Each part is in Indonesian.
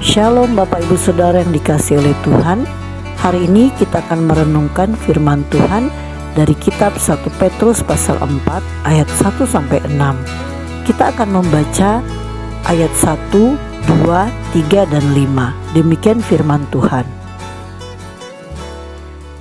Shalom Bapak Ibu Saudara yang dikasihi oleh Tuhan. Hari ini kita akan merenungkan firman Tuhan dari kitab 1 Petrus pasal 4 ayat 1-6. Kita akan membaca ayat 1, 2, 3, dan 5. Demikian firman Tuhan.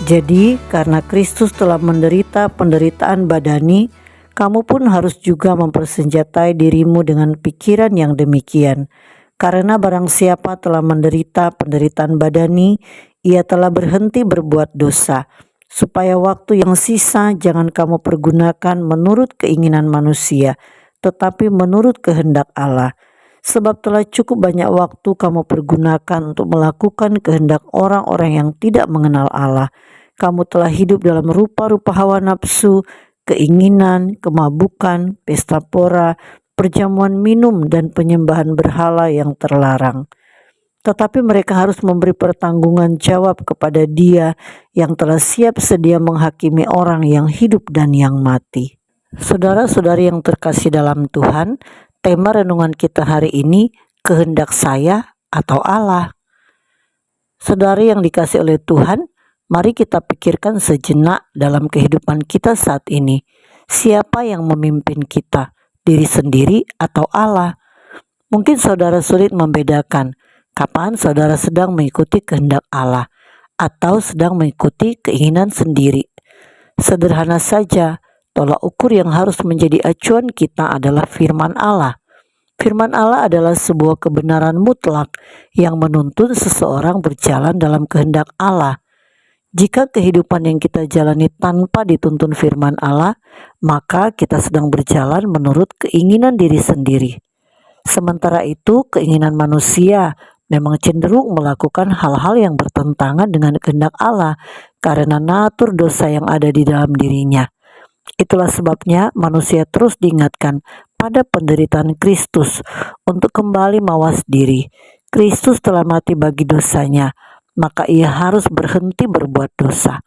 Jadi karena Kristus telah menderita penderitaan badani, kamu pun harus juga mempersenjatai dirimu dengan pikiran yang demikian. Karena barang siapa telah menderita penderitaan badani, ia telah berhenti berbuat dosa, supaya waktu yang sisa jangan kamu pergunakan menurut keinginan manusia, tetapi menurut kehendak Allah. Sebab telah cukup banyak waktu kamu pergunakan untuk melakukan kehendak orang-orang yang tidak mengenal Allah. Kamu telah hidup dalam rupa-rupa hawa nafsu, keinginan, kemabukan, pesta pora, perjamuan minum, dan penyembahan berhala yang terlarang. Tetapi mereka harus memberi pertanggungan jawab kepada Dia yang telah siap sedia menghakimi orang yang hidup dan yang mati. Saudara-saudari yang terkasih dalam Tuhan, tema renungan kita hari ini, kehendak saya atau Allah. Saudari yang dikasih oleh Tuhan, mari kita pikirkan sejenak dalam kehidupan kita saat ini. Siapa yang memimpin kita? Diri sendiri atau Allah? Mungkin saudara sulit membedakan kapan saudara sedang mengikuti kehendak Allah atau sedang mengikuti keinginan sendiri. Sederhana saja, tolak ukur yang harus menjadi acuan kita adalah firman Allah. Firman Allah adalah sebuah kebenaran mutlak yang menuntun seseorang berjalan dalam kehendak Allah. Jika kehidupan yang kita jalani tanpa dituntun firman Allah, maka kita sedang berjalan menurut keinginan diri sendiri. Sementara itu, keinginan manusia memang cenderung melakukan hal-hal yang bertentangan dengan kehendak Allah karena natur dosa yang ada di dalam dirinya. Itulah sebabnya manusia terus diingatkan pada penderitaan Kristus untuk kembali mawas diri. Kristus telah mati bagi dosanya, maka ia harus berhenti berbuat dosa.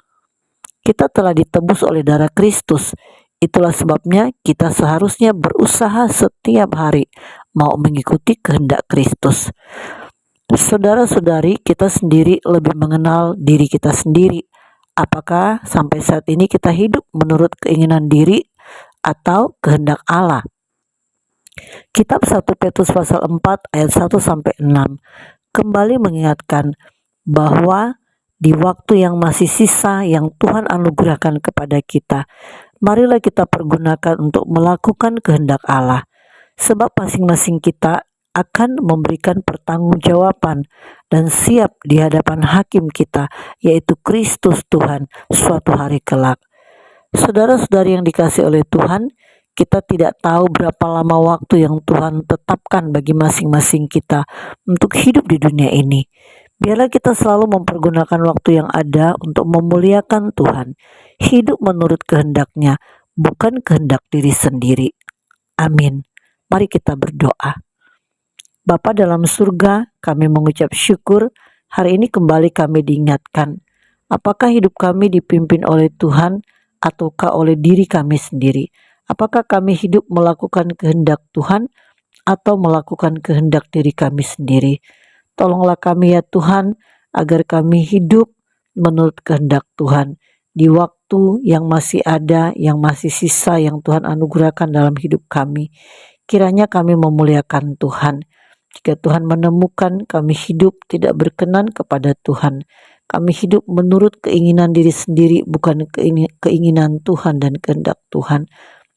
Kita telah ditebus oleh darah Kristus. Itulah sebabnya kita seharusnya berusaha setiap hari mau mengikuti kehendak Kristus. Saudara-saudari, kita sendiri lebih mengenal diri kita sendiri. Apakah sampai saat ini kita hidup menurut keinginan diri atau kehendak Allah? Kitab 1 Petrus pasal 4 ayat 1-6 kembali mengingatkan bahwa di waktu yang masih sisa yang Tuhan anugerahkan kepada kita, marilah kita pergunakan untuk melakukan kehendak Allah. Sebab masing-masing kita akan memberikan pertanggungjawaban dan siap di hadapan hakim kita, yaitu Kristus Tuhan, suatu hari kelak. Saudara-saudari yang dikasihi oleh Tuhan, kita tidak tahu berapa lama waktu yang Tuhan tetapkan bagi masing-masing kita untuk hidup di dunia ini. Biarlah kita selalu mempergunakan waktu yang ada untuk memuliakan Tuhan, hidup menurut kehendak-Nya, bukan kehendak diri sendiri. Amin. Mari kita berdoa. Bapa dalam surga, kami mengucap syukur hari ini kembali kami diingatkan. Apakah hidup kami dipimpin oleh Tuhan ataukah oleh diri kami sendiri? Apakah kami hidup melakukan kehendak Tuhan atau melakukan kehendak diri kami sendiri? Tolonglah kami ya Tuhan, agar kami hidup menurut kehendak Tuhan di waktu yang masih ada, yang masih sisa, yang Tuhan anugerahkan dalam hidup kami. Kiranya kami memuliakan Tuhan. Jika Tuhan menemukan kami hidup tidak berkenan kepada Tuhan, kami hidup menurut keinginan diri sendiri, bukan keinginan Tuhan dan kehendak Tuhan.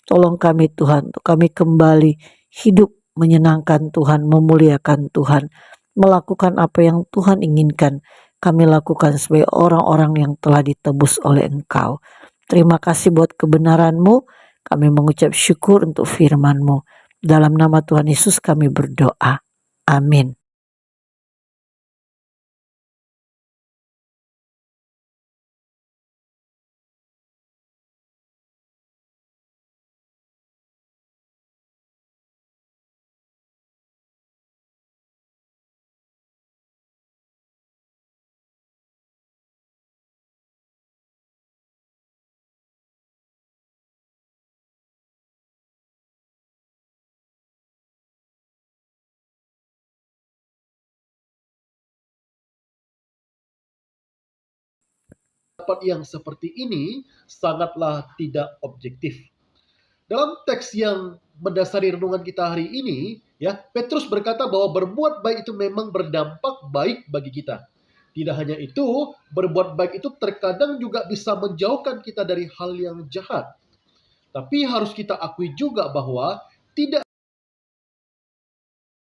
Tolong kami Tuhan, untuk kami kembali hidup menyenangkan Tuhan, memuliakan Tuhan, melakukan apa yang Tuhan inginkan. Kami lakukan sebagai orang-orang yang telah ditebus oleh Engkau. Terima kasih buat kebenaran-Mu. Kami mengucap syukur untuk firman-Mu. Dalam nama Tuhan Yesus kami berdoa. Amin. pendapat yang seperti ini sangatlah tidak objektif. Dalam teks yang mendasari renungan kita hari ini, ya, Petrus berkata bahwa berbuat baik itu memang berdampak baik bagi kita. Tidak hanya itu, berbuat baik itu terkadang juga bisa menjauhkan kita dari hal yang jahat. Tapi harus kita akui juga bahwa tidak